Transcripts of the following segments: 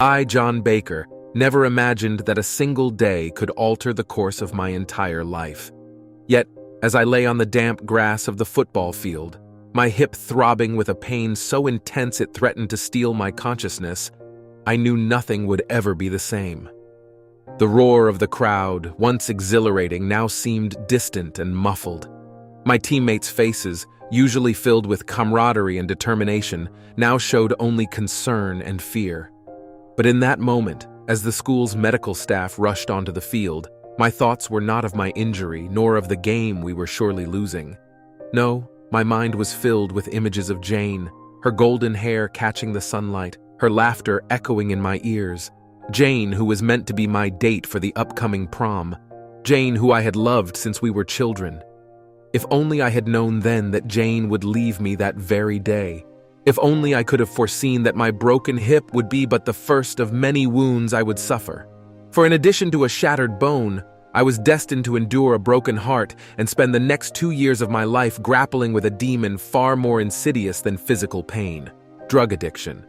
I, John Baker, never imagined that a single day could alter the course of my entire life. Yet, as I lay on the damp grass of the football field, my hip throbbing with a pain so intense it threatened to steal my consciousness, I knew nothing would ever be the same. The roar of the crowd, once exhilarating, now seemed distant and muffled. My teammates' faces, usually filled with camaraderie and determination, now showed only concern and fear. But in that moment, as the school's medical staff rushed onto the field, my thoughts were not of my injury, nor of the game we were surely losing. No, my mind was filled with images of Jane, her golden hair catching the sunlight, her laughter echoing in my ears. Jane, who was meant to be my date for the upcoming prom. Jane, who I had loved since we were children. If only I had known then that Jane would leave me that very day. If only I could have foreseen that my broken hip would be but the first of many wounds I would suffer. For in addition to a shattered bone, I was destined to endure a broken heart and spend the next 2 years of my life grappling with a demon far more insidious than physical pain, drug addiction.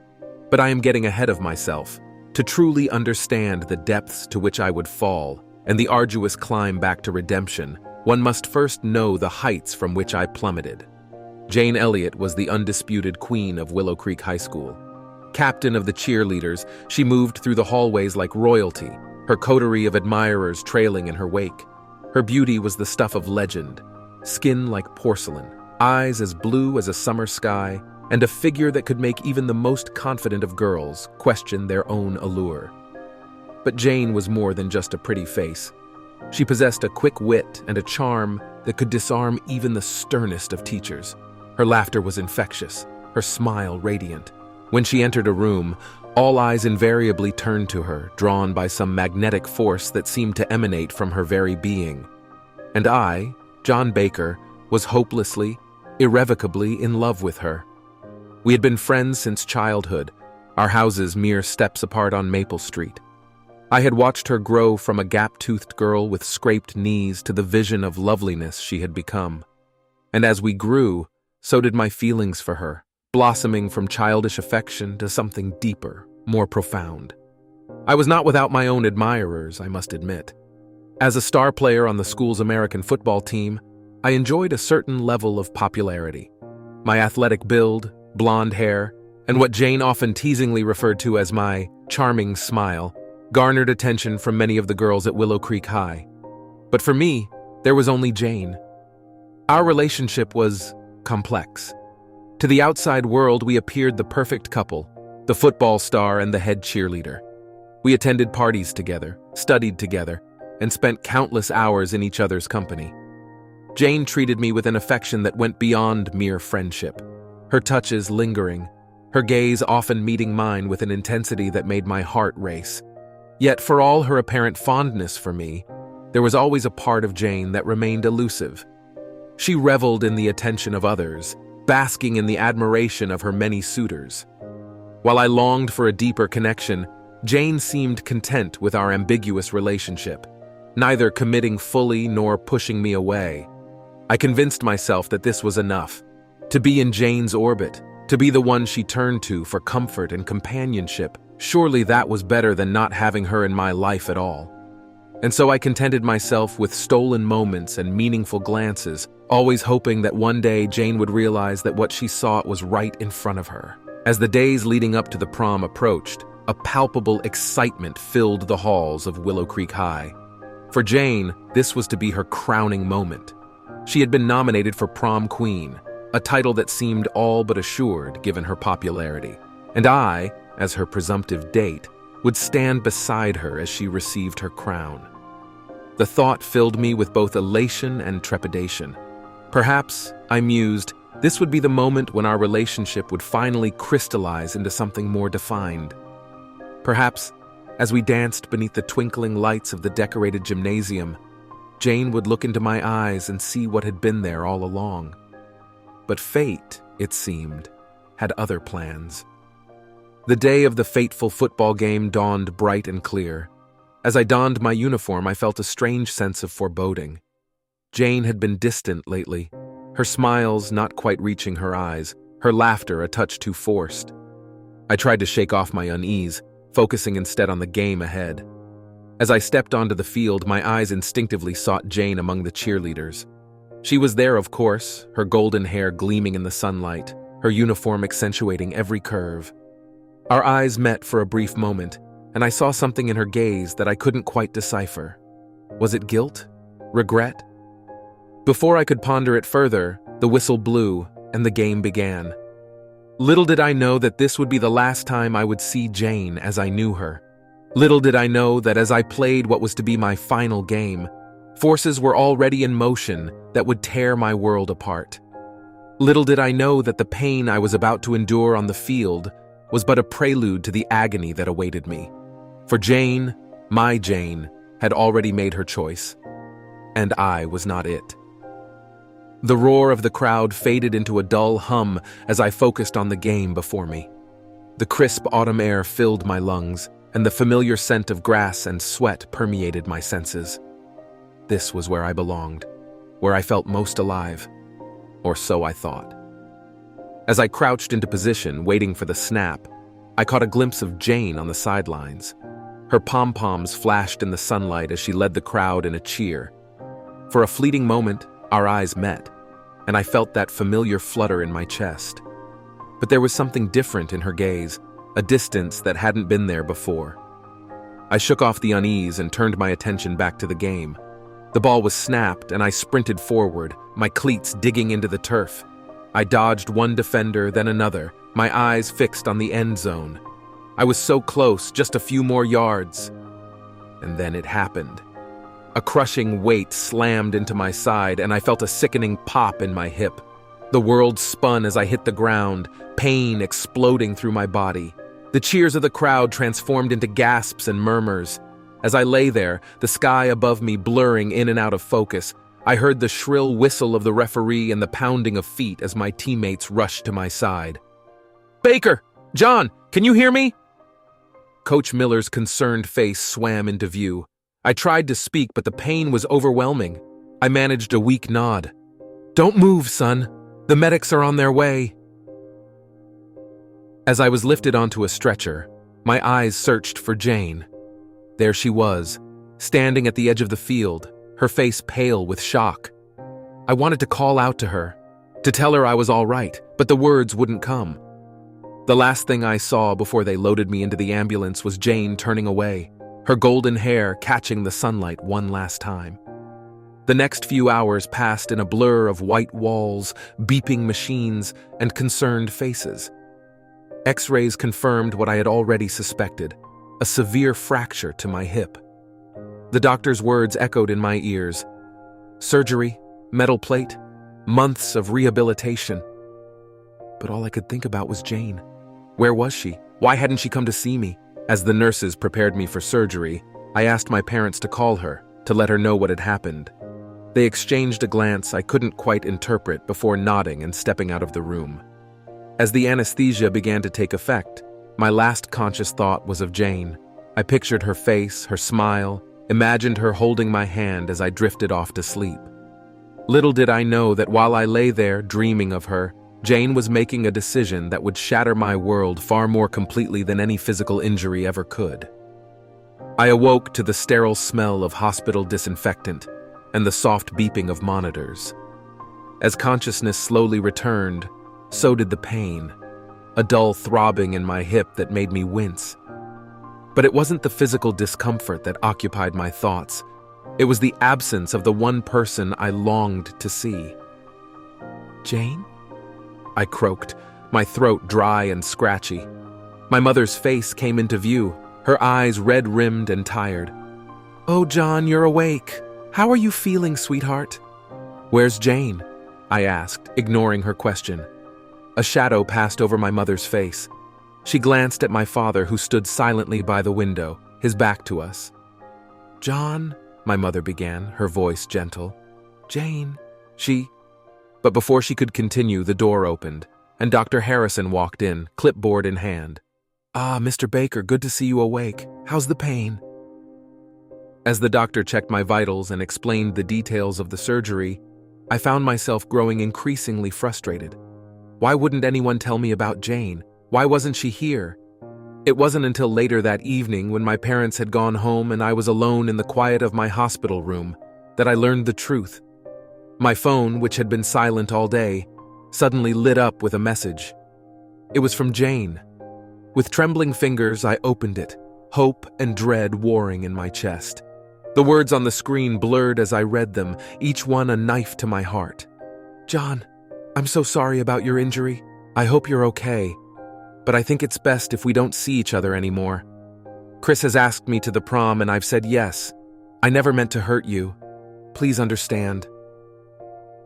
But I am getting ahead of myself. To truly understand the depths to which I would fall and the arduous climb back to redemption, one must first know the heights from which I plummeted. Jane Elliott was the undisputed queen of Willow Creek High School. Captain of the cheerleaders, she moved through the hallways like royalty, her coterie of admirers trailing in her wake. Her beauty was the stuff of legend, skin like porcelain, eyes as blue as a summer sky, and a figure that could make even the most confident of girls question their own allure. But Jane was more than just a pretty face. She possessed a quick wit and a charm that could disarm even the sternest of teachers. Her laughter was infectious, her smile radiant. When she entered a room, all eyes invariably turned to her, drawn by some magnetic force that seemed to emanate from her very being. And I, John Baker, was hopelessly, irrevocably in love with her. We had been friends since childhood, our houses mere steps apart on Maple Street. I had watched her grow from a gap-toothed girl with scraped knees to the vision of loveliness she had become. And as we grew, so did my feelings for her, blossoming from childish affection to something deeper, more profound. I was not without my own admirers, I must admit. As a star player on the school's American football team, I enjoyed a certain level of popularity. My athletic build, blonde hair, and what Jane often teasingly referred to as my charming smile, garnered attention from many of the girls at Willow Creek High. But for me, there was only Jane. Our relationship was complex. To the outside world, we appeared the perfect couple, the football star and the head cheerleader. We attended parties together, studied together, and spent countless hours in each other's company. Jane treated me with an affection that went beyond mere friendship, her touches lingering, her gaze often meeting mine with an intensity that made my heart race. Yet for all her apparent fondness for me, there was always a part of Jane that remained elusive. She reveled in the attention of others, basking in the admiration of her many suitors. While I longed for a deeper connection, Jane seemed content with our ambiguous relationship, neither committing fully nor pushing me away. I convinced myself that this was enough. To be in Jane's orbit, to be the one she turned to for comfort and companionship, surely that was better than not having her in my life at all. And so I contented myself with stolen moments and meaningful glances, always hoping that one day Jane would realize that what she saw was right in front of her. As the days leading up to the prom approached, a palpable excitement filled the halls of Willow Creek High. For Jane, this was to be her crowning moment. She had been nominated for prom queen, a title that seemed all but assured given her popularity. And I, as her presumptive date, would stand beside her as she received her crown. The thought filled me with both elation and trepidation. Perhaps, I mused, this would be the moment when our relationship would finally crystallize into something more defined. Perhaps, as we danced beneath the twinkling lights of the decorated gymnasium, Jane would look into my eyes and see what had been there all along. But fate, it seemed, had other plans. The day of the fateful football game dawned bright and clear. As I donned my uniform, I felt a strange sense of foreboding. Jane had been distant lately, her smiles not quite reaching her eyes, her laughter a touch too forced. I tried to shake off my unease, focusing instead on the game ahead. As I stepped onto the field, my eyes instinctively sought Jane among the cheerleaders. She was there, of course, her golden hair gleaming in the sunlight, her uniform accentuating every curve. Our eyes met for a brief moment, and I saw something in her gaze that I couldn't quite decipher. Was it guilt? Regret? Before I could ponder it further, the whistle blew, and the game began. Little did I know that this would be the last time I would see Jane as I knew her. Little did I know that as I played what was to be my final game, forces were already in motion that would tear my world apart. Little did I know that the pain I was about to endure on the field was but a prelude to the agony that awaited me. For Jane, my Jane, had already made her choice, and I was not it. The roar of the crowd faded into a dull hum as I focused on the game before me. The crisp autumn air filled my lungs, and the familiar scent of grass and sweat permeated my senses. This was where I belonged, where I felt most alive, or so I thought. As I crouched into position, waiting for the snap, I caught a glimpse of Jane on the sidelines. Her pom-poms flashed in the sunlight as she led the crowd in a cheer. For a fleeting moment, our eyes met, and I felt that familiar flutter in my chest. But there was something different in her gaze, a distance that hadn't been there before. I shook off the unease and turned my attention back to the game. The ball was snapped, and I sprinted forward, my cleats digging into the turf. I dodged one defender, then another, my eyes fixed on the end zone. I was so close, just a few more yards. And then it happened. A crushing weight slammed into my side, and I felt a sickening pop in my hip. The world spun as I hit the ground, pain exploding through my body. The cheers of the crowd transformed into gasps and murmurs. As I lay there, the sky above me blurring in and out of focus, I heard the shrill whistle of the referee and the pounding of feet as my teammates rushed to my side. "Baker! John, can you hear me?" Coach Miller's concerned face swam into view. I tried to speak, but the pain was overwhelming. I managed a weak nod. "Don't move, son. The medics are on their way." As I was lifted onto a stretcher, my eyes searched for Jane. There she was, standing at the edge of the field, her face pale with shock. I wanted to call out to her, to tell her I was all right, but the words wouldn't come. The last thing I saw before they loaded me into the ambulance was Jane turning away, her golden hair catching the sunlight one last time. The next few hours passed in a blur of white walls, beeping machines, and concerned faces. X-rays confirmed what I had already suspected, a severe fracture to my hip. The doctor's words echoed in my ears. Surgery, metal plate, months of rehabilitation. But all I could think about was Jane. Where was she? Why hadn't she come to see me? As the nurses prepared me for surgery, I asked my parents to call her, to let her know what had happened. They exchanged a glance I couldn't quite interpret before nodding and stepping out of the room. As the anesthesia began to take effect, my last conscious thought was of Jane. I pictured her face, her smile, imagined her holding my hand as I drifted off to sleep. Little did I know that while I lay there dreaming of her, Jane was making a decision that would shatter my world far more completely than any physical injury ever could. I awoke to the sterile smell of hospital disinfectant and the soft beeping of monitors. As consciousness slowly returned, so did the pain, a dull throbbing in my hip that made me wince. But it wasn't the physical discomfort that occupied my thoughts. It was the absence of the one person I longed to see. "Jane?" I croaked, my throat dry and scratchy. My mother's face came into view, her eyes red-rimmed and tired. "Oh, John, you're awake. How are you feeling, sweetheart?" "Where's Jane?" I asked, ignoring her question. A shadow passed over my mother's face. She glanced at my father, who stood silently by the window, his back to us. "John," my mother began, her voice gentle. "Jane, she—" But before she could continue, the door opened, and Dr. Harrison walked in, clipboard in hand. "Ah, Mr. Baker, good to see you awake. How's the pain?" As the doctor checked my vitals and explained the details of the surgery, I found myself growing increasingly frustrated. Why wouldn't anyone tell me about Jane? Why wasn't she here? It wasn't until later that evening, when my parents had gone home and I was alone in the quiet of my hospital room, that I learned the truth. My phone, which had been silent all day, suddenly lit up with a message. It was from Jane. With trembling fingers, I opened it, hope and dread warring in my chest. The words on the screen blurred as I read them, each one a knife to my heart. "John, I'm so sorry about your injury. I hope you're okay. But I think it's best if we don't see each other anymore. Chris has asked me to the prom and I've said yes. I never meant to hurt you. Please understand.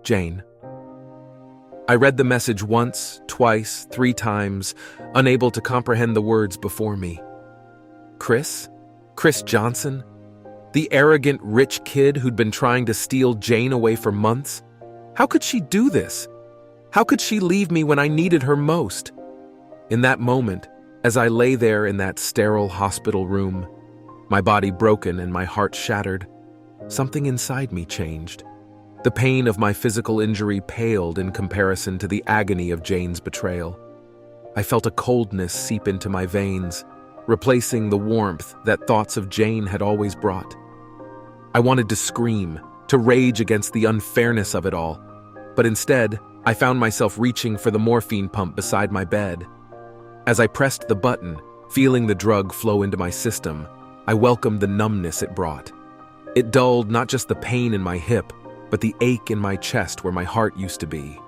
Jane." I read the message once, twice, 3 times, unable to comprehend the words before me. Chris? Chris Johnson? The arrogant, rich kid who'd been trying to steal Jane away for months? How could she do this? How could she leave me when I needed her most? In that moment, as I lay there in that sterile hospital room, my body broken and my heart shattered, something inside me changed. The pain of my physical injury paled in comparison to the agony of Jane's betrayal. I felt a coldness seep into my veins, replacing the warmth that thoughts of Jane had always brought. I wanted to scream, to rage against the unfairness of it all, but instead, I found myself reaching for the morphine pump beside my bed. As I pressed the button, feeling the drug flow into my system, I welcomed the numbness it brought. It dulled not just the pain in my hip, but the ache in my chest where my heart used to be.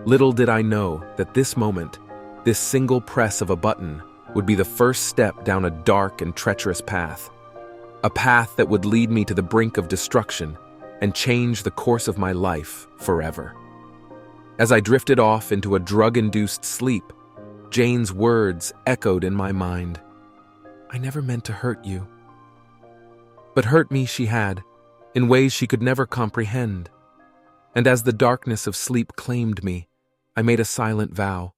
Little did I know that this moment, this single press of a button, would be the first step down a dark and treacherous path. A path that would lead me to the brink of destruction and change the course of my life forever. As I drifted off into a drug-induced sleep, Jane's words echoed in my mind. "I never meant to hurt you." But hurt me she had, in ways she could never comprehend. And as the darkness of sleep claimed me, I made a silent vow.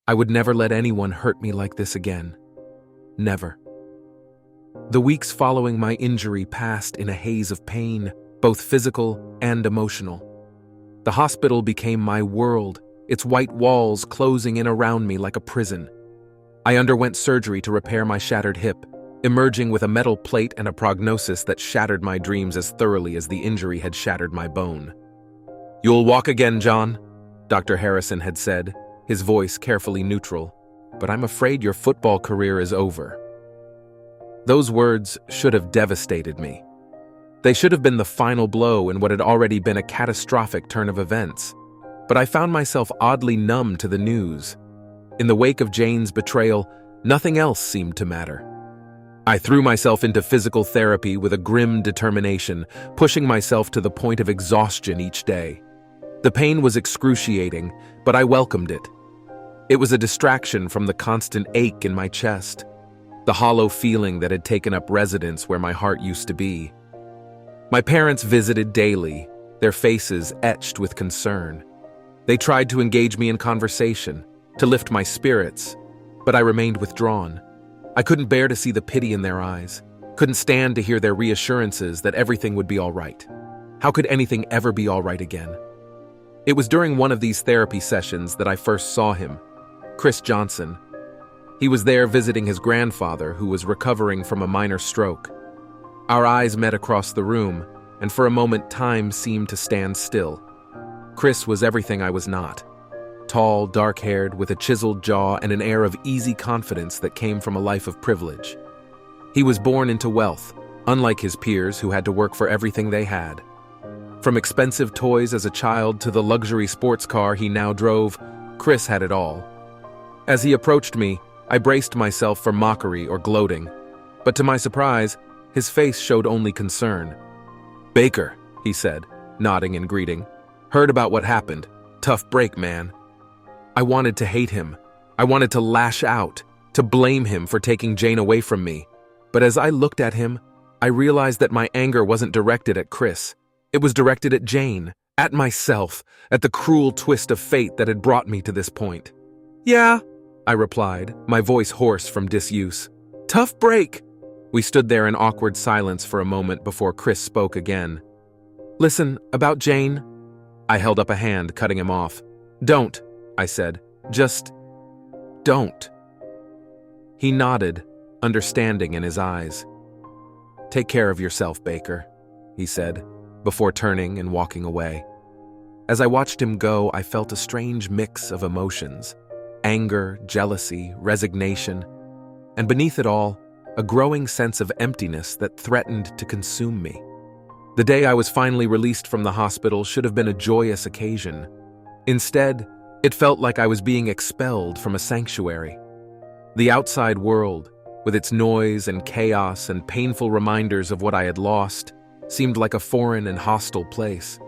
I would never let anyone hurt me like this again. Never. The weeks following my injury passed in a haze of pain, both physical and emotional. The hospital became my world, its white walls closing in around me like a prison. I underwent surgery to repair my shattered hip, emerging with a metal plate and a prognosis that shattered my dreams as thoroughly as the injury had shattered my bone. "You'll walk again, John," Dr. Harrison had said, his voice carefully neutral, "but I'm afraid your football career is over." Those words should have devastated me. They should have been the final blow in what had already been a catastrophic turn of events. But I found myself oddly numb to the news. In the wake of Jane's betrayal, nothing else seemed to matter. I threw myself into physical therapy with a grim determination, pushing myself to the point of exhaustion each day. The pain was excruciating, but I welcomed it. It was a distraction from the constant ache in my chest, the hollow feeling that had taken up residence where my heart used to be. My parents visited daily, their faces etched with concern. They tried to engage me in conversation, to lift my spirits, but I remained withdrawn. I couldn't bear to see the pity in their eyes, couldn't stand to hear their reassurances that everything would be all right. How could anything ever be all right again? It was during one of these therapy sessions that I first saw him, Chris Johnson. He was there visiting his grandfather, who was recovering from a minor stroke. Our eyes met across the room, and for a moment time seemed to stand still. Chris was everything I was not. Tall, dark-haired, with a chiseled jaw and an air of easy confidence that came from a life of privilege. He was born into wealth, unlike his peers who had to work for everything they had. From expensive toys as a child to the luxury sports car he now drove, Chris had it all. As he approached me, I braced myself for mockery or gloating, but to my surprise, his face showed only concern. "Baker," he said, nodding in greeting. "Heard about what happened. Tough break, man." I wanted to hate him. I wanted to lash out, to blame him for taking Jane away from me. But as I looked at him, I realized that my anger wasn't directed at Chris. It was directed at Jane, at myself, at the cruel twist of fate that had brought me to this point. "Yeah," I replied, my voice hoarse from disuse. "Tough break." We stood there in awkward silence for a moment before Chris spoke again. "Listen, about Jane." I held up a hand, cutting him off. "Don't," I said. "Just don't." He nodded, understanding in his eyes. "Take care of yourself, Baker," he said, before turning and walking away. As I watched him go, I felt a strange mix of emotions: anger, jealousy, resignation, and beneath it all, a growing sense of emptiness that threatened to consume me. The day I was finally released from the hospital should have been a joyous occasion. Instead, it felt like I was being expelled from a sanctuary. The outside world, with its noise and chaos and painful reminders of what I had lost, seemed like a foreign and hostile place.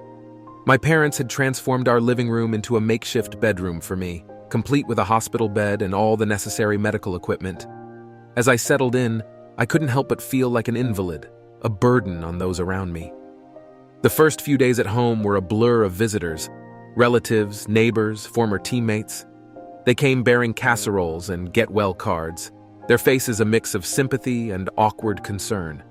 My parents had transformed our living room into a makeshift bedroom for me, complete with a hospital bed and all the necessary medical equipment. As I settled in, I couldn't help but feel like an invalid, a burden on those around me. The first few days at home were a blur of visitors: relatives, neighbors, former teammates. They came bearing casseroles and get-well cards, their faces a mix of sympathy and awkward concern.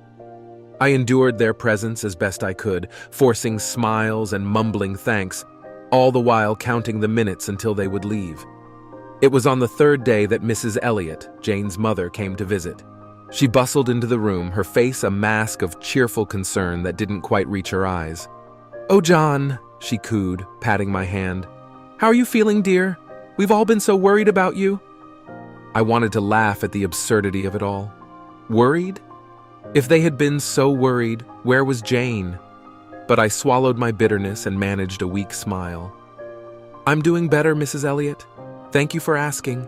I endured their presence as best I could, forcing smiles and mumbling thanks, all the while counting the minutes until they would leave. It was on the third day that Mrs. Elliott, Jane's mother, came to visit. She bustled into the room, her face a mask of cheerful concern that didn't quite reach her eyes. "Oh, John," she cooed, patting my hand. "How are you feeling, dear? We've all been so worried about you." I wanted to laugh at the absurdity of it all. Worried? If they had been so worried, where was Jane? But I swallowed my bitterness and managed a weak smile. "I'm doing better, Mrs. Elliott. Thank you for asking."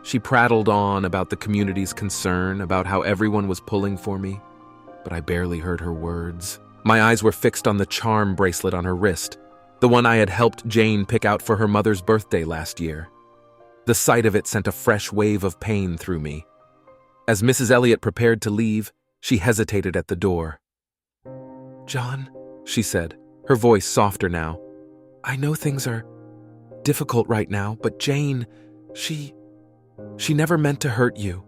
She prattled on about the community's concern, about how everyone was pulling for me, but I barely heard her words. My eyes were fixed on the charm bracelet on her wrist, the one I had helped Jane pick out for her mother's birthday last year. The sight of it sent a fresh wave of pain through me. As Mrs. Elliott prepared to leave, she hesitated at the door. "John," she said, her voice softer now, "I know things are difficult right now, but Jane, she never meant to hurt you."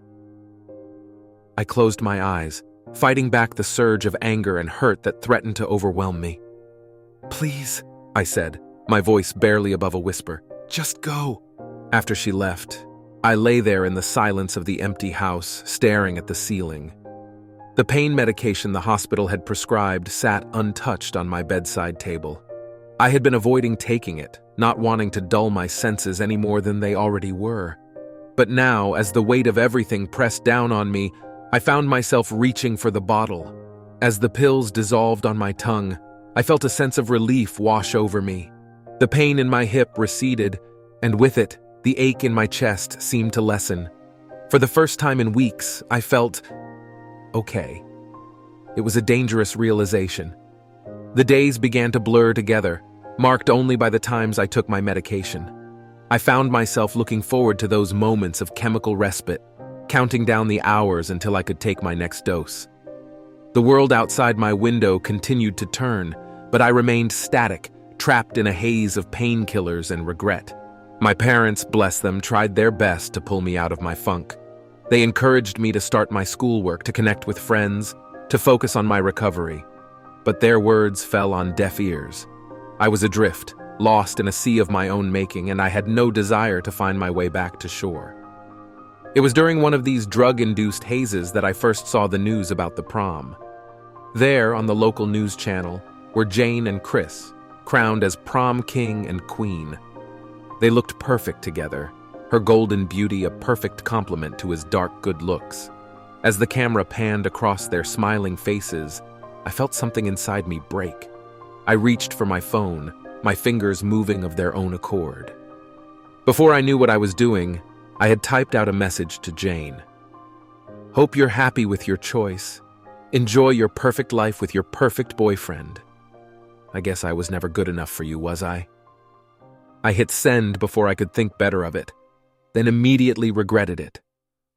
I closed my eyes, fighting back the surge of anger and hurt that threatened to overwhelm me. "Please," I said, my voice barely above a whisper, "just go." After she left, I lay there in the silence of the empty house, staring at the ceiling. The pain medication the hospital had prescribed sat untouched on my bedside table. I had been avoiding taking it, not wanting to dull my senses any more than they already were. But now, as the weight of everything pressed down on me, I found myself reaching for the bottle. As the pills dissolved on my tongue, I felt a sense of relief wash over me. The pain in my hip receded, and with it, the ache in my chest seemed to lessen. For the first time in weeks, I felt okay. It was a dangerous realization. The days began to blur together, marked only by the times I took my medication. I found myself looking forward to those moments of chemical respite, counting down the hours until I could take my next dose. The world outside my window continued to turn, but I remained static, trapped in a haze of painkillers and regret. My parents, bless them, tried their best to pull me out of my funk. They encouraged me to start my schoolwork, to connect with friends, to focus on my recovery. But their words fell on deaf ears. I was adrift, lost in a sea of my own making, and I had no desire to find my way back to shore. It was during one of these drug-induced hazes that I first saw the news about the prom. There, on the local news channel, were Jane and Chris, crowned as prom king and queen. They looked perfect together, her golden beauty a perfect complement to his dark good looks. As the camera panned across their smiling faces, I felt something inside me break. I reached for my phone, my fingers moving of their own accord. Before I knew what I was doing, I had typed out a message to Jane. "Hope you're happy with your choice. Enjoy your perfect life with your perfect boyfriend." I guess I was never good enough for you, was I? I hit send before I could think better of it, then immediately regretted it.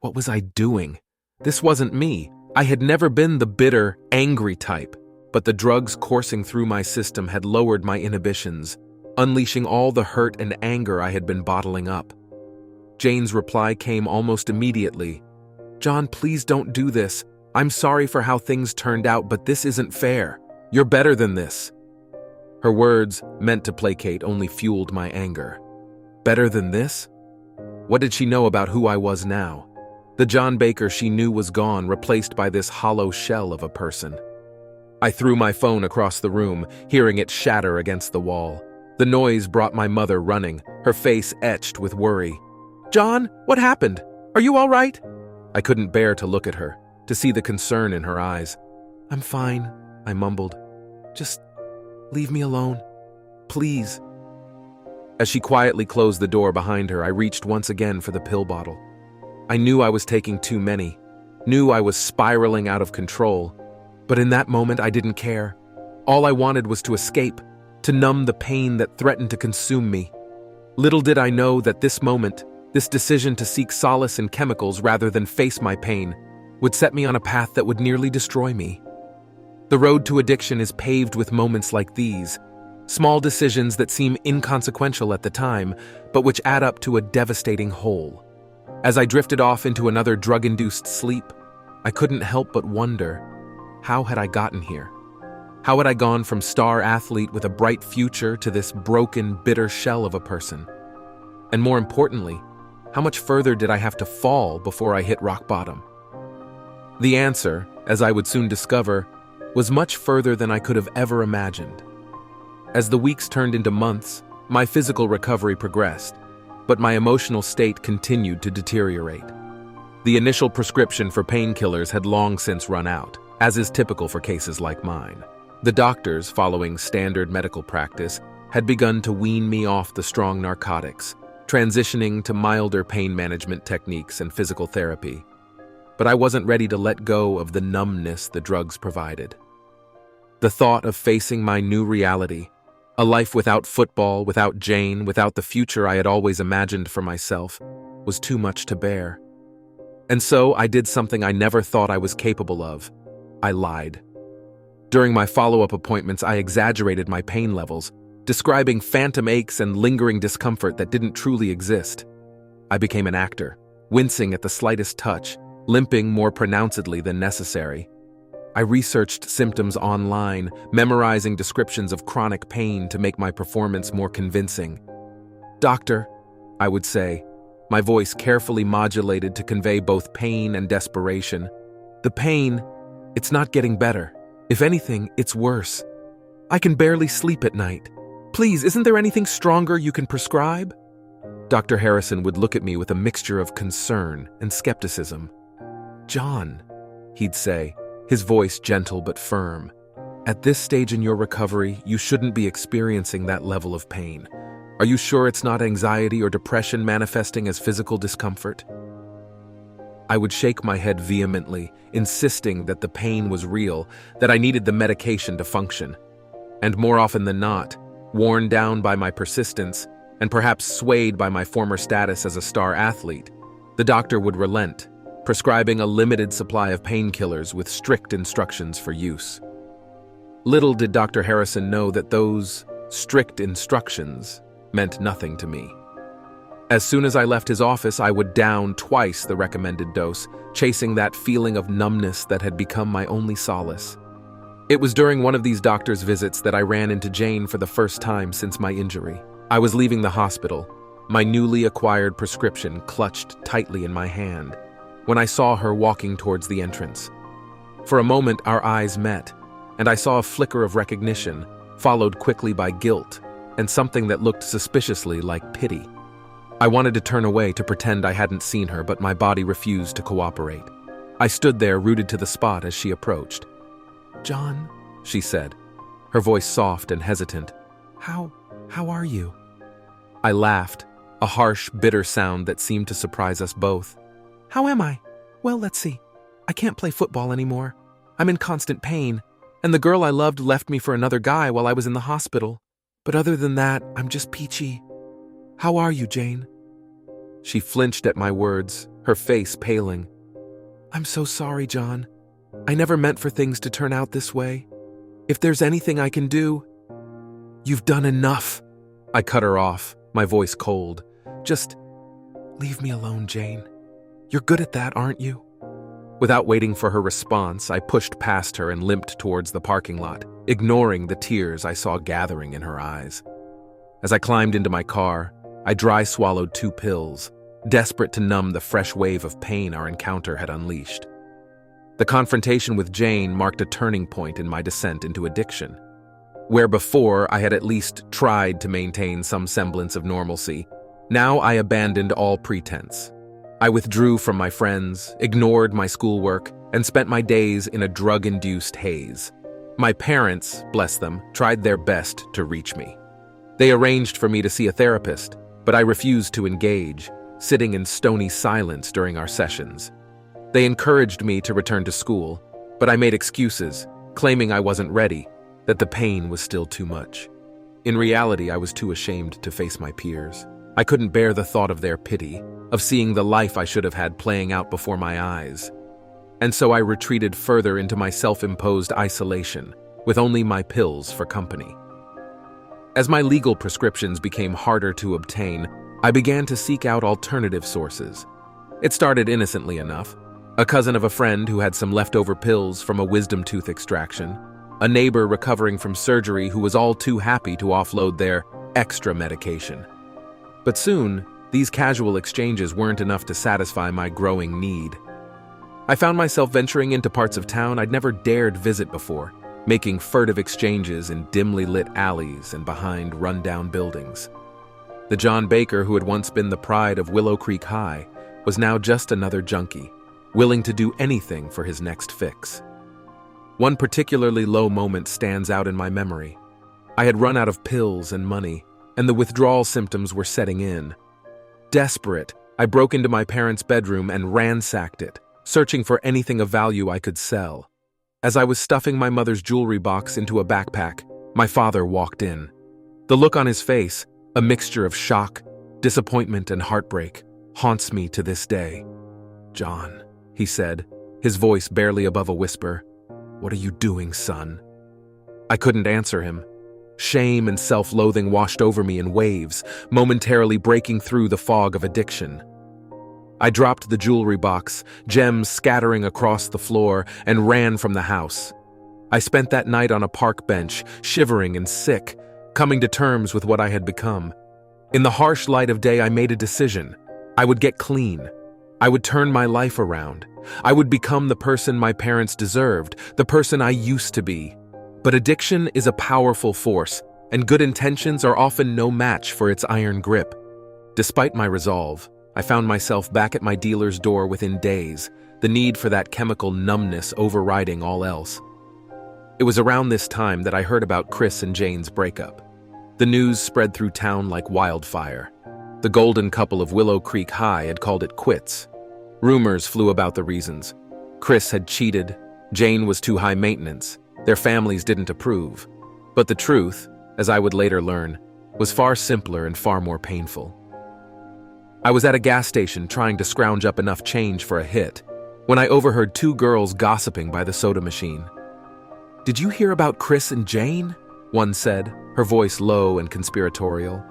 What was I doing? This wasn't me. I had never been the bitter, angry type, but the drugs coursing through my system had lowered my inhibitions, unleashing all the hurt and anger I had been bottling up. Jane's reply came almost immediately. "John, please don't do this. I'm sorry for how things turned out, but this isn't fair. You're better than this." Her words, meant to placate, only fueled my anger. Better than this? What did she know about who I was now? The John Baker she knew was gone, replaced by this hollow shell of a person. I threw my phone across the room, hearing it shatter against the wall. The noise brought my mother running, her face etched with worry. "John, what happened? Are you all right?" I couldn't bear to look at her, to see the concern in her eyes. "I'm fine," I mumbled. "Just leave me alone. Please." As she quietly closed the door behind her, I reached once again for the pill bottle. I knew I was taking too many, knew I was spiraling out of control, but in that moment I didn't care. All I wanted was to escape, to numb the pain that threatened to consume me. Little did I know that this moment, this decision to seek solace in chemicals rather than face my pain, would set me on a path that would nearly destroy me. The road to addiction is paved with moments like these, small decisions that seem inconsequential at the time, but which add up to a devastating whole. As I drifted off into another drug-induced sleep, I couldn't help but wonder, how had I gotten here? How had I gone from star athlete with a bright future to this broken, bitter shell of a person? And more importantly, how much further did I have to fall before I hit rock bottom? The answer, as I would soon discover, was much further than I could have ever imagined. As the weeks turned into months, my physical recovery progressed, but my emotional state continued to deteriorate. The initial prescription for painkillers had long since run out, as is typical for cases like mine. The doctors, following standard medical practice, had begun to wean me off the strong narcotics, transitioning to milder pain management techniques and physical therapy. But I wasn't ready to let go of the numbness the drugs provided. The thought of facing my new reality, a life without football, without Jane, without the future I had always imagined for myself, was too much to bear. And so I did something I never thought I was capable of. I lied. During my follow-up appointments, I exaggerated my pain levels, describing phantom aches and lingering discomfort that didn't truly exist. I became an actor, wincing at the slightest touch, limping more pronouncedly than necessary. I researched symptoms online, memorizing descriptions of chronic pain to make my performance more convincing. "Doctor," I would say, my voice carefully modulated to convey both pain and desperation. "The pain, it's not getting better. If anything, it's worse. I can barely sleep at night. Please, isn't there anything stronger you can prescribe?" Dr. Harrison would look at me with a mixture of concern and skepticism. "John," he'd say, his voice gentle but firm, "at this stage in your recovery, you shouldn't be experiencing that level of pain. Are you sure it's not anxiety or depression manifesting as physical discomfort?" I would shake my head vehemently, insisting that the pain was real, that I needed the medication to function. And more often than not, worn down by my persistence, and perhaps swayed by my former status as a star athlete, the doctor would relent, prescribing a limited supply of painkillers with strict instructions for use. Little did Dr. Harrison know that those strict instructions meant nothing to me. As soon as I left his office, I would down twice the recommended dose, chasing that feeling of numbness that had become my only solace. It was during one of these doctor's visits that I ran into Jane for the first time since my injury. I was leaving the hospital, my newly acquired prescription clutched tightly in my hand, when I saw her walking towards the entrance. For a moment, our eyes met, and I saw a flicker of recognition, followed quickly by guilt, and something that looked suspiciously like pity. I wanted to turn away to pretend I hadn't seen her, but my body refused to cooperate. I stood there, rooted to the spot as she approached. "John," she said, her voice soft and hesitant. How are you?" I laughed, a harsh, bitter sound that seemed to surprise us both. "How am I? Well, let's see. I can't play football anymore. I'm in constant pain, and the girl I loved left me for another guy while I was in the hospital. But other than that, I'm just peachy. How are you, Jane?" She flinched at my words, her face paling. "I'm so sorry, John. I never meant for things to turn out this way. If there's anything I can do—" "You've done enough." I cut her off, my voice cold. "Just leave me alone, Jane. You're good at that, aren't you?" Without waiting for her response, I pushed past her and limped towards the parking lot, ignoring the tears I saw gathering in her eyes. As I climbed into my car, I dry swallowed 2 pills, desperate to numb the fresh wave of pain our encounter had unleashed. The confrontation with Jane marked a turning point in my descent into addiction. Where before I had at least tried to maintain some semblance of normalcy, now I abandoned all pretense. I withdrew from my friends, ignored my schoolwork, and spent my days in a drug-induced haze. My parents, bless them, tried their best to reach me. They arranged for me to see a therapist, but I refused to engage, sitting in stony silence during our sessions. They encouraged me to return to school, but I made excuses, claiming I wasn't ready, that the pain was still too much. In reality, I was too ashamed to face my peers. I couldn't bear the thought of their pity, of seeing the life I should have had playing out before my eyes. And so I retreated further into my self-imposed isolation, with only my pills for company. As my legal prescriptions became harder to obtain, I began to seek out alternative sources. It started innocently enough. A cousin of a friend who had some leftover pills from a wisdom tooth extraction, a neighbor recovering from surgery who was all too happy to offload their extra medication. But soon, these casual exchanges weren't enough to satisfy my growing need. I found myself venturing into parts of town I'd never dared visit before, making furtive exchanges in dimly lit alleys and behind run-down buildings. The John Baker who had once been the pride of Willow Creek High was now just another junkie, willing to do anything for his next fix. One particularly low moment stands out in my memory. I had run out of pills and money, and the withdrawal symptoms were setting in. Desperate, I broke into my parents' bedroom and ransacked it, searching for anything of value I could sell. As I was stuffing my mother's jewelry box into a backpack, my father walked in. The look on his face, a mixture of shock, disappointment, and heartbreak, haunts me to this day. "John," he said, his voice barely above a whisper, "what are you doing, son?" I couldn't answer him. Shame and self-loathing washed over me in waves, momentarily breaking through the fog of addiction. I dropped the jewelry box, gems scattering across the floor, and ran from the house. I spent that night on a park bench, shivering and sick, coming to terms with what I had become. In the harsh light of day, I made a decision. I would get clean. I would turn my life around. I would become the person my parents deserved, the person I used to be. But addiction is a powerful force, and good intentions are often no match for its iron grip. Despite my resolve, I found myself back at my dealer's door within days, the need for that chemical numbness overriding all else. It was around this time that I heard about Chris and Jane's breakup. The news spread through town like wildfire. The golden couple of Willow Creek High had called it quits. Rumors flew about the reasons. Chris had cheated, Jane was too high maintenance, their families didn't approve. But the truth, as I would later learn, was far simpler and far more painful. I was at a gas station trying to scrounge up enough change for a hit, when I overheard two girls gossiping by the soda machine. "Did you hear about Chris and Jane?" one said, her voice low and conspiratorial.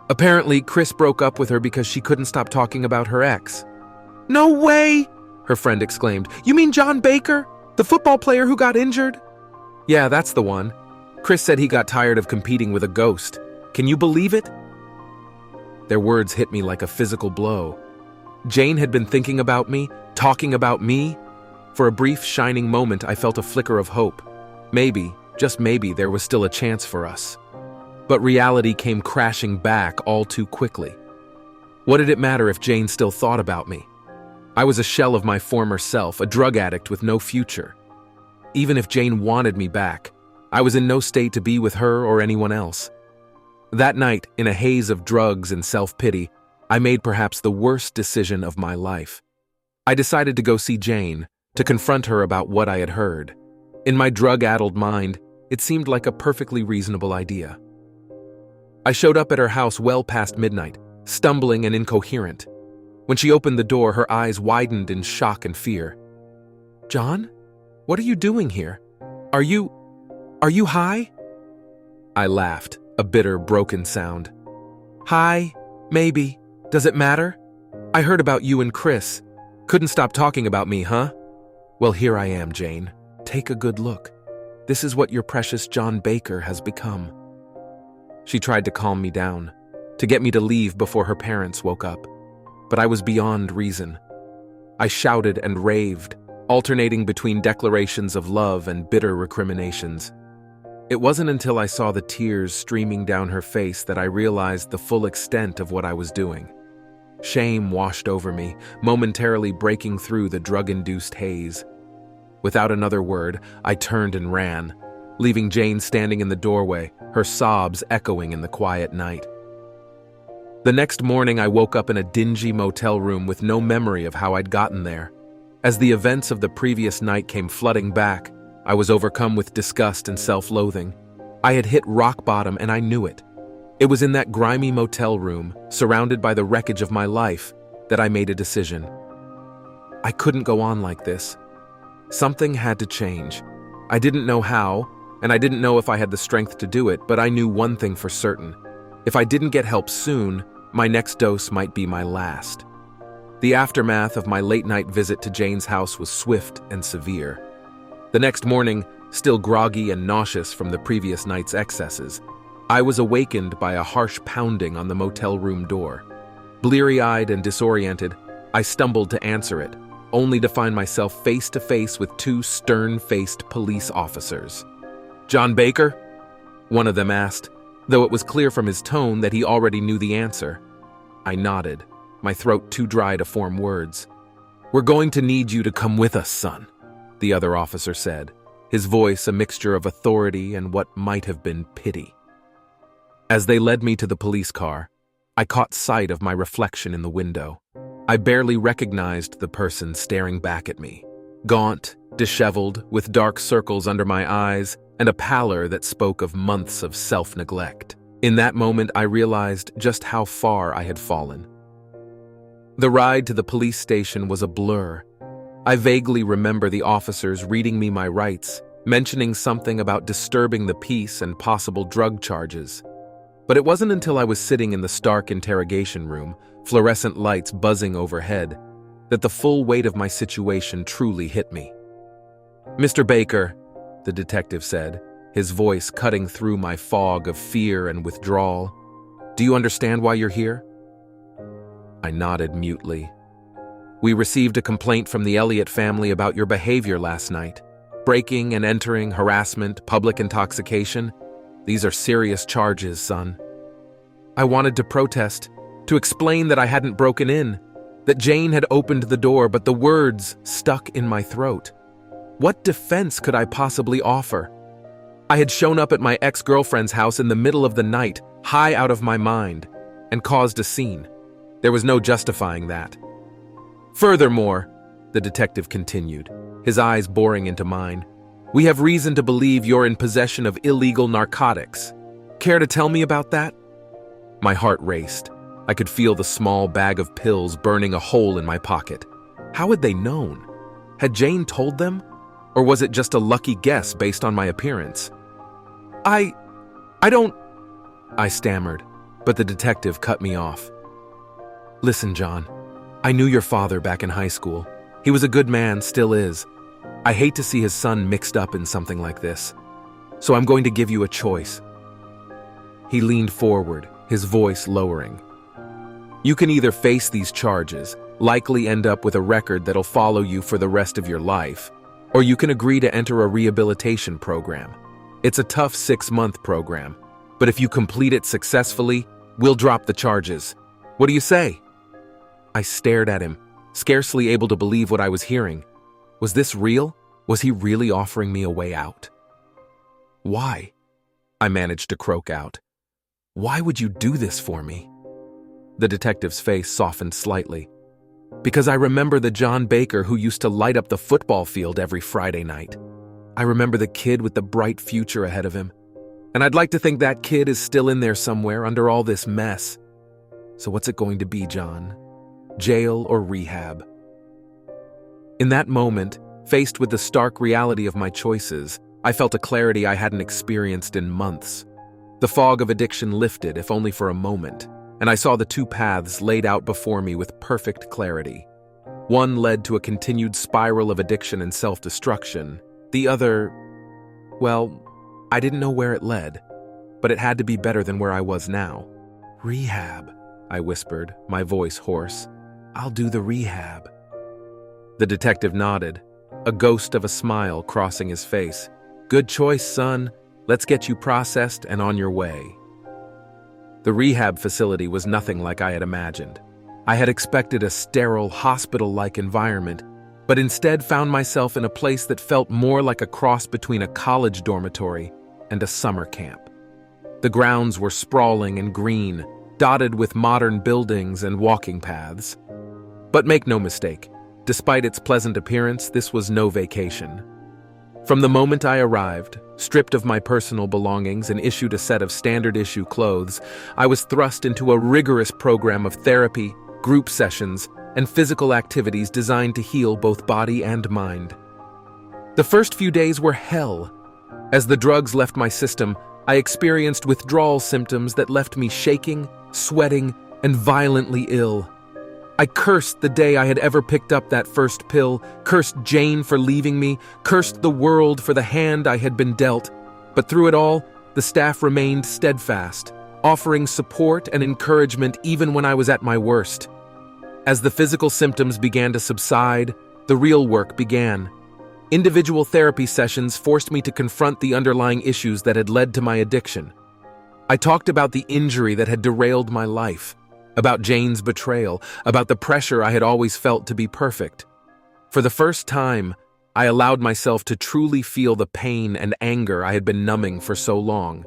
"Apparently, Chris broke up with her because she couldn't stop talking about her ex." "No way!" her friend exclaimed. "You mean John Baker? The football player who got injured?" "Yeah, that's the one. Chris said he got tired of competing with a ghost. Can you believe it?" Their words hit me like a physical blow. Jane had been thinking about me, talking about me. For a brief, shining moment, I felt a flicker of hope. Maybe, just maybe, there was still a chance for us. But reality came crashing back all too quickly. What did it matter if Jane still thought about me? I was a shell of my former self, a drug addict with no future. Even if Jane wanted me back, I was in no state to be with her or anyone else. That night, in a haze of drugs and self-pity, I made perhaps the worst decision of my life. I decided to go see Jane, to confront her about what I had heard. In my drug-addled mind, it seemed like a perfectly reasonable idea. I showed up at her house well past midnight, stumbling and incoherent. When she opened the door, her eyes widened in shock and fear. "John, what are you doing here? Are you high?" I laughed, a bitter, broken sound. "High? Maybe. Does it matter? I heard about you and Chris. Couldn't stop talking about me, huh? Well, here I am, Jane. Take a good look. This is what your precious John Baker has become." She tried to calm me down, to get me to leave before her parents woke up. but I was beyond reason. I shouted and raved, alternating between declarations of love and bitter recriminations. It wasn't until I saw the tears streaming down her face that I realized the full extent of what I was doing. Shame washed over me, momentarily breaking through the drug-induced haze. Without another word, I turned and ran, leaving Jane standing in the doorway, her sobs echoing in the quiet night. The next morning, I woke up in a dingy motel room with no memory of how I'd gotten there. As the events of the previous night came flooding back, I was overcome with disgust and self-loathing. I had hit rock bottom and I knew it. It was in that grimy motel room, surrounded by the wreckage of my life, that I made a decision. I couldn't go on like this. Something had to change. I didn't know how, and I didn't know if I had the strength to do it, but I knew one thing for certain. If I didn't get help soon, my next dose might be my last. The aftermath of my late-night visit to Jane's house was swift and severe. The next morning, still groggy and nauseous from the previous night's excesses, I was awakened by a harsh pounding on the motel room door. Bleary-eyed and disoriented, I stumbled to answer it, only to find myself face to face with two stern-faced police officers. "John Baker?" one of them asked, though it was clear from his tone that he already knew the answer. I nodded, my throat too dry to form words. "We're going to need you to come with us, son," the other officer said, his voice a mixture of authority and what might have been pity. As they led me to the police car, I caught sight of my reflection in the window. I barely recognized the person staring back at me. Gaunt, disheveled, with dark circles under my eyes, and a pallor that spoke of months of self-neglect. In that moment, I realized just how far I had fallen. The ride to the police station was a blur. I vaguely remember the officers reading me my rights, mentioning something about disturbing the peace and possible drug charges. But it wasn't until I was sitting in the stark interrogation room, fluorescent lights buzzing overhead, that the full weight of my situation truly hit me. "Mr. Baker," the detective said, his voice cutting through my fog of fear and withdrawal, "do you understand why you're here?" I nodded mutely. "We received a complaint from the Elliott family about your behavior last night. Breaking and entering, harassment, public intoxication. These are serious charges, son." I wanted to protest, to explain that I hadn't broken in, that Jane had opened the door, but the words stuck in my throat. What defense could I possibly offer? I had shown up at my ex-girlfriend's house in the middle of the night, high out of my mind, and caused a scene. There was no justifying that. "Furthermore," the detective continued, his eyes boring into mine, "we have reason to believe you're in possession of illegal narcotics. Care to tell me about that?" My heart raced. I could feel the small bag of pills burning a hole in my pocket. How had they known? Had Jane told them? Or was it just a lucky guess based on my appearance? I don't... I stammered, but the detective cut me off. "Listen, John, I knew your father back in high school. He was a good man, still is. I hate to see his son mixed up in something like this. So I'm going to give you a choice." He leaned forward, his voice lowering. "You can either face these charges, likely end up with a record that'll follow you for the rest of your life, or you can agree to enter a rehabilitation program. It's a tough 6-month program, but if you complete it successfully, we'll drop the charges. What do you say?" I stared at him, scarcely able to believe what I was hearing. Was this real? Was he really offering me a way out? "Why?" I managed to croak out. "Why would you do this for me?" The detective's face softened slightly. "Because I remember the John Baker who used to light up the football field every Friday night. I remember the kid with the bright future ahead of him. And I'd like to think that kid is still in there somewhere under all this mess. So what's it going to be, John? Jail or rehab?" In that moment, faced with the stark reality of my choices, I felt a clarity I hadn't experienced in months. The fog of addiction lifted, if only for a moment, and I saw the two paths laid out before me with perfect clarity. One led to a continued spiral of addiction and self-destruction. The other, well, I didn't know where it led, but it had to be better than where I was now. "Rehab," I whispered, my voice hoarse. I'll do the rehab." The detective nodded, a ghost of a smile crossing his face. "Good choice, son. Let's get you processed and on your way." The rehab facility was nothing like I had imagined. I had expected a sterile, hospital-like environment, but instead found myself in a place that felt more like a cross between a college dormitory and a summer camp. The grounds were sprawling and green, dotted with modern buildings and walking paths. But make no mistake, despite its pleasant appearance, this was no vacation. From the moment I arrived, stripped of my personal belongings and issued a set of standard-issue clothes, I was thrust into a rigorous program of therapy, group sessions, and physical activities designed to heal both body and mind. The first few days were hell. As the drugs left my system, I experienced withdrawal symptoms that left me shaking, sweating, and violently ill. I cursed the day I had ever picked up that first pill, cursed Jane for leaving me, cursed the world for the hand I had been dealt. But through it all, the staff remained steadfast, offering support and encouragement even when I was at my worst. As the physical symptoms began to subside, the real work began. Individual therapy sessions forced me to confront the underlying issues that had led to my addiction. I talked about the injury that had derailed my life, about Jane's betrayal, about the pressure I had always felt to be perfect. For the first time, I allowed myself to truly feel the pain and anger I had been numbing for so long.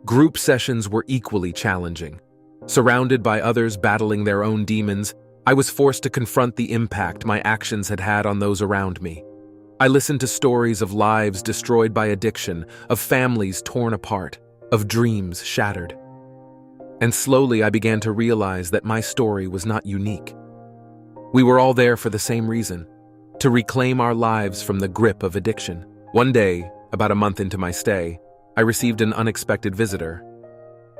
Group sessions were equally challenging. Surrounded by others battling their own demons, I was forced to confront the impact my actions had had on those around me. I listened to stories of lives destroyed by addiction, of families torn apart, of dreams shattered. And slowly I began to realize that my story was not unique. We were all there for the same reason, to reclaim our lives from the grip of addiction. One day, about a month into my stay, I received an unexpected visitor.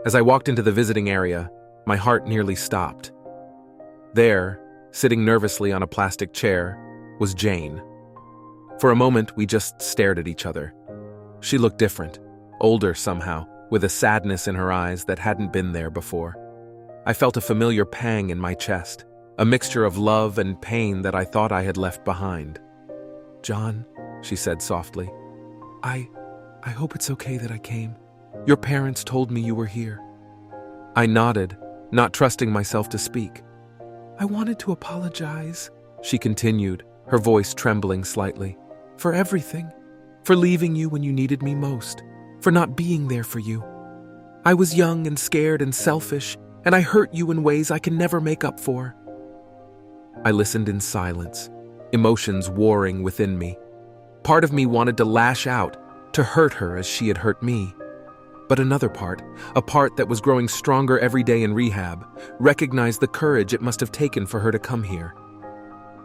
As I walked into the visiting area, my heart nearly stopped. There, sitting nervously on a plastic chair, was Jane. For a moment, we just stared at each other. She looked different, older somehow, with a sadness in her eyes that hadn't been there before. I felt a familiar pang in my chest, a mixture of love and pain that I thought I had left behind. "John," she said softly, I hope it's okay that I came. Your parents told me you were here." I nodded, not trusting myself to speak. "I wanted to apologize," she continued, her voice trembling slightly, "for everything, for leaving you when you needed me most, for not being there for you. I was young and scared and selfish, and I hurt you in ways I can never make up for." I listened in silence, emotions warring within me. Part of me wanted to lash out, to hurt her as she had hurt me. But another part, a part that was growing stronger every day in rehab, recognized the courage it must have taken for her to come here.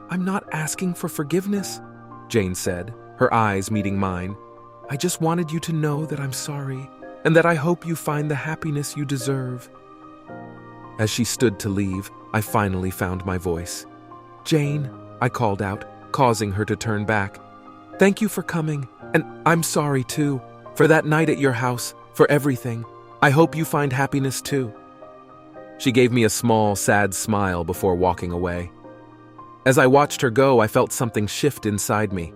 "I'm not asking for forgiveness," Jane said, her eyes meeting mine. "I just wanted you to know that I'm sorry, and that I hope you find the happiness you deserve." As she stood to leave, I finally found my voice. "Jane," I called out, causing her to turn back. "Thank you for coming, and I'm sorry too, for that night at your house, for everything. I hope you find happiness too." She gave me a small, sad smile before walking away. As I watched her go, I felt something shift inside me.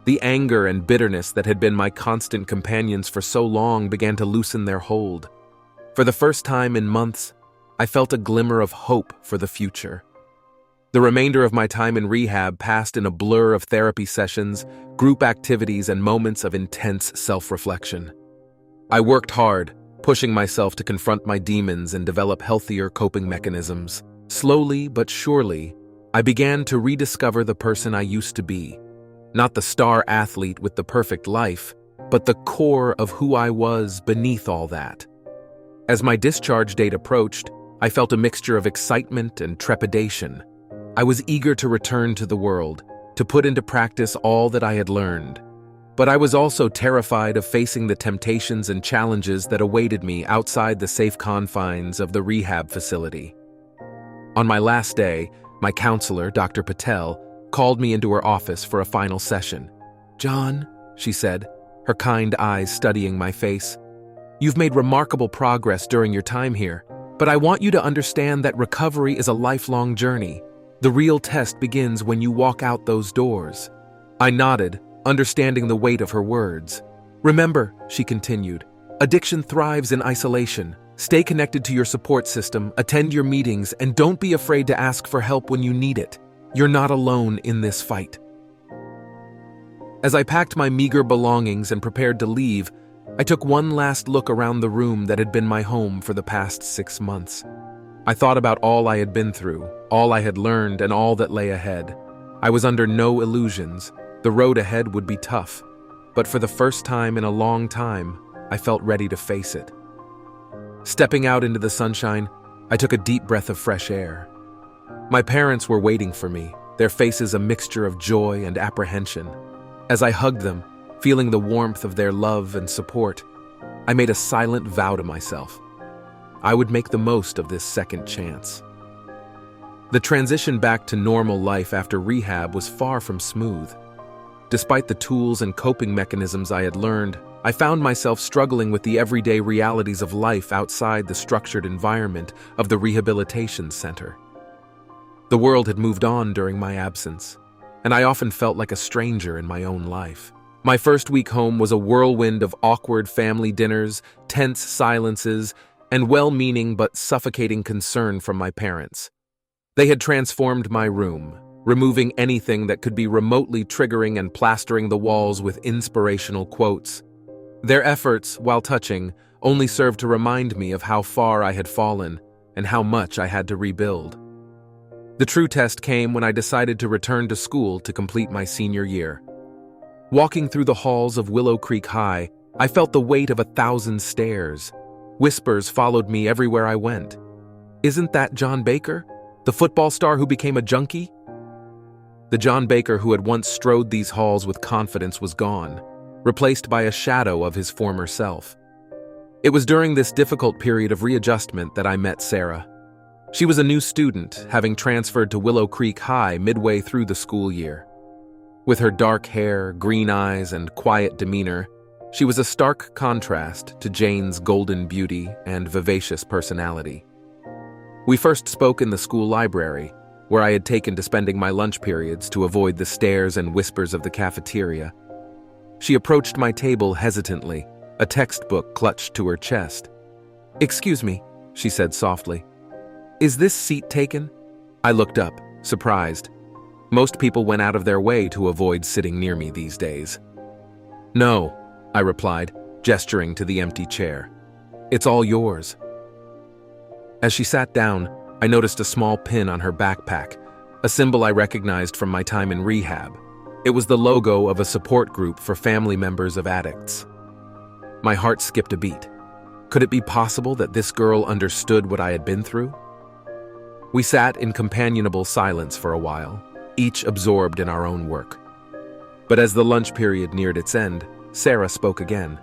The anger and bitterness that had been my constant companions for so long began to loosen their hold. For the first time in months, I felt a glimmer of hope for the future. The remainder of my time in rehab passed in a blur of therapy sessions, group activities, and moments of intense self-reflection. I worked hard, pushing myself to confront my demons and develop healthier coping mechanisms. Slowly but surely, I began to rediscover the person I used to be. Not the star athlete with the perfect life, but the core of who I was beneath all that. As my discharge date approached, I felt a mixture of excitement and trepidation. I was eager to return to the world, to put into practice all that I had learned. But I was also terrified of facing the temptations and challenges that awaited me outside the safe confines of the rehab facility. On my last day, my counselor, Dr. Patel, called me into her office for a final session. "John," she said, her kind eyes studying my face, "you've made remarkable progress during your time here, but I want you to understand that recovery is a lifelong journey. The real test begins when you walk out those doors." I nodded, understanding the weight of her words. "Remember," she continued, "addiction thrives in isolation. Stay connected to your support system, attend your meetings, and don't be afraid to ask for help when you need it. You're not alone in this fight." As I packed my meager belongings and prepared to leave, I took one last look around the room that had been my home for the past 6 months. I thought about all I had been through, all I had learned, and all that lay ahead. I was under no illusions. The road ahead would be tough, but for the first time in a long time, I felt ready to face it. Stepping out into the sunshine, I took a deep breath of fresh air. My parents were waiting for me, their faces a mixture of joy and apprehension. As I hugged them, feeling the warmth of their love and support, I made a silent vow to myself. I would make the most of this second chance. The transition back to normal life after rehab was far from smooth. Despite the tools and coping mechanisms I had learned, I found myself struggling with the everyday realities of life outside the structured environment of the rehabilitation center. The world had moved on during my absence, and I often felt like a stranger in my own life. My first week home was a whirlwind of awkward family dinners, tense silences, and well-meaning but suffocating concern from my parents. They had transformed my room, removing anything that could be remotely triggering and plastering the walls with inspirational quotes. Their efforts, while touching, only served to remind me of how far I had fallen and how much I had to rebuild. The true test came when I decided to return to school to complete my senior year. Walking through the halls of Willow Creek High, I felt the weight of 1,000 stares. Whispers followed me everywhere I went. "Isn't that John Baker, the football star who became a junkie?" The John Baker who had once strode these halls with confidence was gone, replaced by a shadow of his former self. It was during this difficult period of readjustment that I met Sarah. She was a new student, having transferred to Willow Creek High midway through the school year. With her dark hair, green eyes, and quiet demeanor, she was a stark contrast to Jane's golden beauty and vivacious personality. We first spoke in the school library, where I had taken to spending my lunch periods to avoid the stares and whispers of the cafeteria. She approached my table hesitantly, a textbook clutched to her chest. "Excuse me," she said softly. "Is this seat taken?" I looked up, surprised. Most people went out of their way to avoid sitting near me these days. "No," I replied, gesturing to the empty chair. "It's all yours." As she sat down, I noticed a small pin on her backpack, a symbol I recognized from my time in rehab. It was the logo of a support group for family members of addicts. My heart skipped a beat. Could it be possible that this girl understood what I had been through? We sat in companionable silence for a while, each absorbed in our own work. But as the lunch period neared its end, Sarah spoke again.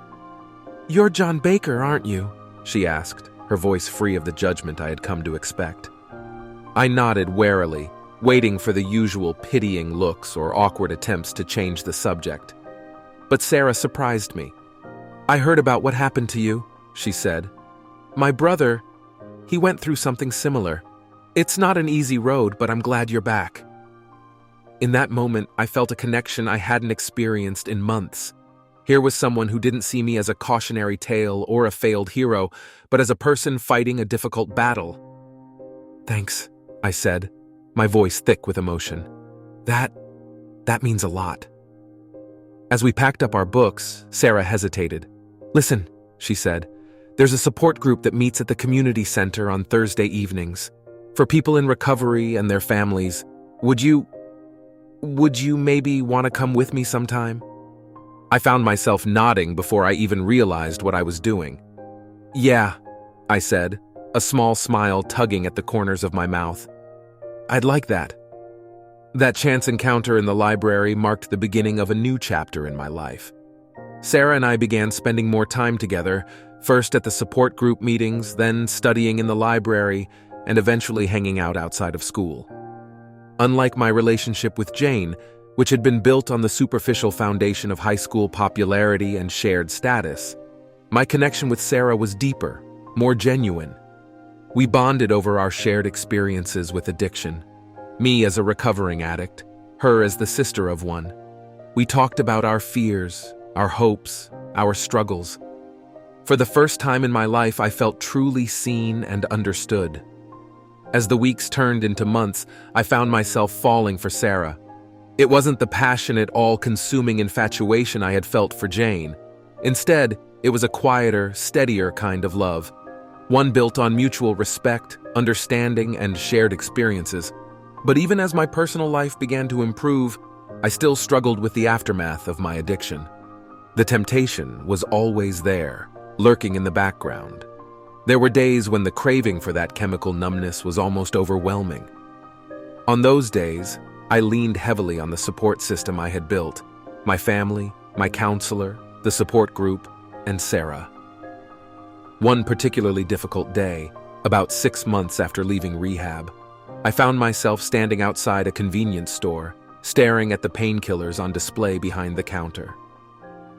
"You're John Baker, aren't you?" she asked, her voice free of the judgment I had come to expect. I nodded warily, waiting for the usual pitying looks or awkward attempts to change the subject. But Sarah surprised me. "I heard about what happened to you," she said. "My brother, he went through something similar. It's not an easy road, but I'm glad you're back." In that moment, I felt a connection I hadn't experienced in months. Here was someone who didn't see me as a cautionary tale or a failed hero, but as a person fighting a difficult battle. "Thanks," I said, my voice thick with emotion. That means a lot." As we packed up our books, Sarah hesitated. "Listen," she said, "there's a support group that meets at the community center on Thursday evenings. For people in recovery and their families. Would you maybe want to come with me sometime?" I found myself nodding before I even realized what I was doing. "Yeah," I said, a small smile tugging at the corners of my mouth. "I'd like that." That chance encounter in the library marked the beginning of a new chapter in my life. Sarah and I began spending more time together, first at the support group meetings, then studying in the library, and eventually hanging out outside of school. Unlike my relationship with Jane, which had been built on the superficial foundation of high school popularity and shared status, my connection with Sarah was deeper, more genuine. We bonded over our shared experiences with addiction, Me as a recovering addict, her as the sister of one. We talked about our fears, our hopes, our struggles. For the first time in my life, I felt truly seen and understood. As the weeks turned into months, I found myself falling for Sarah. It wasn't the passionate, all-consuming infatuation I had felt for Jane. Instead, it was a quieter, steadier kind of love, one built on mutual respect, understanding, and shared experiences. But even as my personal life began to improve, I still struggled with the aftermath of my addiction. The temptation was always there, lurking in the background. There were days when the craving for that chemical numbness was almost overwhelming. On those days, I leaned heavily on the support system I had built: my family, my counselor, the support group, and Sarah. One particularly difficult day, about 6 months after leaving rehab, I found myself standing outside a convenience store, staring at the painkillers on display behind the counter.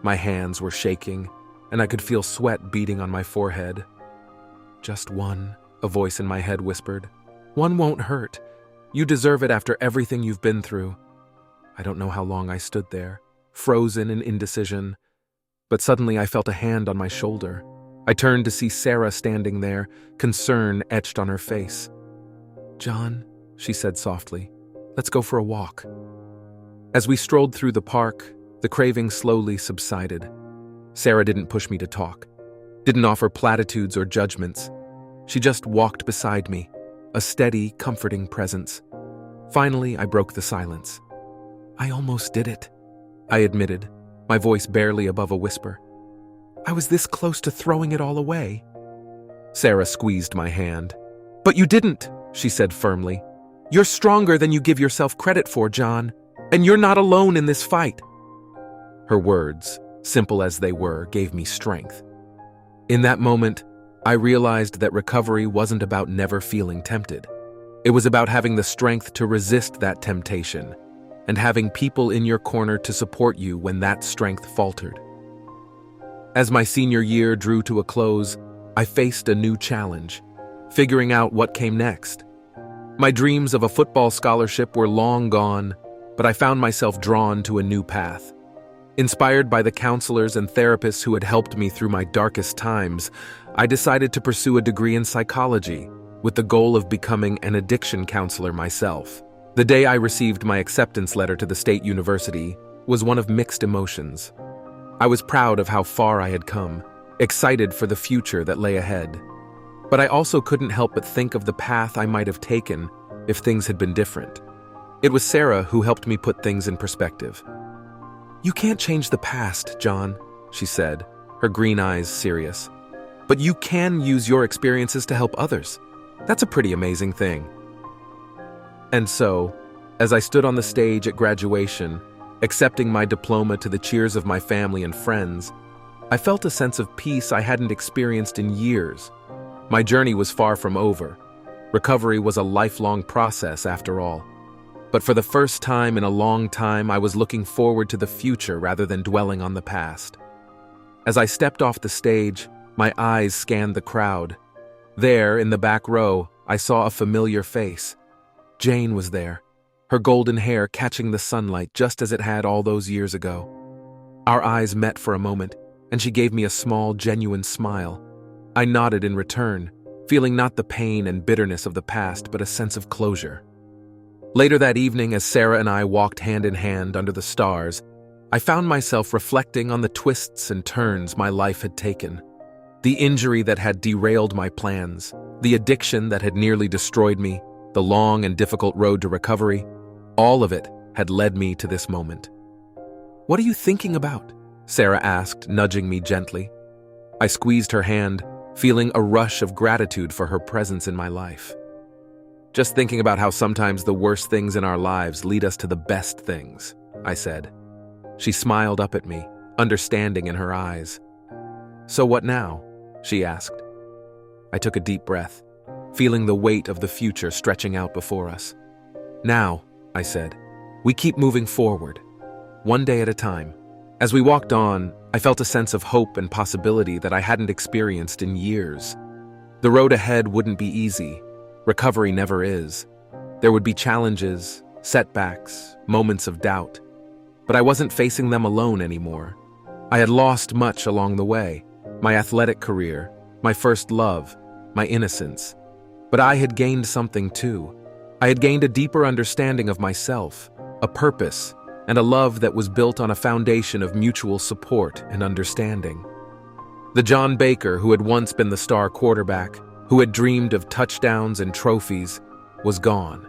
My hands were shaking, and I could feel sweat beading on my forehead. "Just one," a voice in my head whispered. "One won't hurt. You deserve it after everything you've been through." I don't know how long I stood there, frozen in indecision, but suddenly I felt a hand on my shoulder. I turned to see Sarah standing there, concern etched on her face. "John," she said softly, "let's go for a walk." As we strolled through the park, the craving slowly subsided. Sarah didn't push me to talk, didn't offer platitudes or judgments. She just walked beside me, a steady, comforting presence. Finally, I broke the silence. "I almost did it," I admitted, my voice barely above a whisper. "I was this close to throwing it all away." Sarah squeezed my hand. "But you didn't," she said firmly. "You're stronger than you give yourself credit for, John, and you're not alone in this fight." Her words, simple as they were, gave me strength. In that moment, I realized that recovery wasn't about never feeling tempted. It was about having the strength to resist that temptation and having people in your corner to support you when that strength faltered. As my senior year drew to a close, I faced a new challenge, figuring out what came next. My dreams of a football scholarship were long gone, but I found myself drawn to a new path. Inspired by the counselors and therapists who had helped me through my darkest times, I decided to pursue a degree in psychology, with the goal of becoming an addiction counselor myself. The day I received my acceptance letter to the state university was one of mixed emotions. I was proud of how far I had come, excited for the future that lay ahead. But I also couldn't help but think of the path I might have taken if things had been different. It was Sarah who helped me put things in perspective. "You can't change the past, John," she said, her green eyes serious. "But you can use your experiences to help others. That's a pretty amazing thing." And so, as I stood on the stage at graduation, accepting my diploma to the cheers of my family and friends, I felt a sense of peace I hadn't experienced in years. My journey was far from over. Recovery was a lifelong process, after all. But for the first time in a long time, I was looking forward to the future rather than dwelling on the past. As I stepped off the stage, my eyes scanned the crowd. There, in the back row, I saw a familiar face. Jane was there, her golden hair catching the sunlight just as it had all those years ago. Our eyes met for a moment, and she gave me a small, genuine smile. I nodded in return, feeling not the pain and bitterness of the past, but a sense of closure. Later that evening, as Sarah and I walked hand in hand under the stars, I found myself reflecting on the twists and turns my life had taken. The injury that had derailed my plans, the addiction that had nearly destroyed me, the long and difficult road to recovery, all of it had led me to this moment. "What are you thinking about?" Sarah asked, nudging me gently. I squeezed her hand, feeling a rush of gratitude for her presence in my life. "Just thinking about how sometimes the worst things in our lives lead us to the best things," I said. She smiled up at me, understanding in her eyes. "So what now?" she asked. I took a deep breath, feeling the weight of the future stretching out before us. "Now," I said, "we keep moving forward, one day at a time." As we walked on, I felt a sense of hope and possibility that I hadn't experienced in years. The road ahead wouldn't be easy. Recovery never is. There would be challenges, setbacks, moments of doubt. But I wasn't facing them alone anymore. I had lost much along the way: my athletic career, my first love, my innocence. But I had gained something too. I had gained a deeper understanding of myself, a purpose, and a love that was built on a foundation of mutual support and understanding. The John Baker who had once been the star quarterback, who had dreamed of touchdowns and trophies, was gone.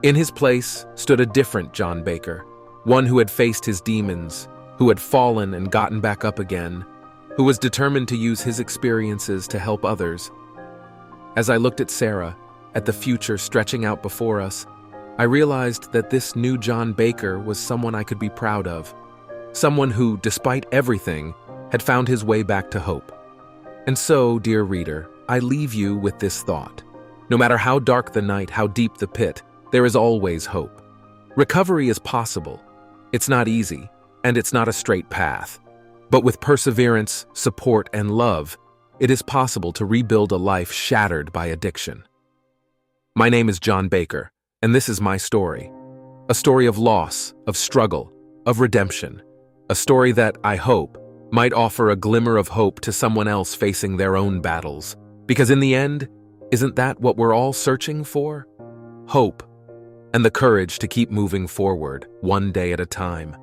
In his place stood a different John Baker, one who had faced his demons, who had fallen and gotten back up again, who was determined to use his experiences to help others. As I looked at Sarah, at the future stretching out before us, I realized that this new John Baker was someone I could be proud of, someone who, despite everything, had found his way back to hope. And so, dear reader, I leave you with this thought. No matter how dark the night, how deep the pit, there is always hope. Recovery is possible. It's not easy, and it's not a straight path. But with perseverance, support, and love, it is possible to rebuild a life shattered by addiction. My name is John Baker, and this is my story. A story of loss, of struggle, of redemption. A story that, I hope, might offer a glimmer of hope to someone else facing their own battles. Because in the end, isn't that what we're all searching for? Hope, and the courage to keep moving forward, one day at a time.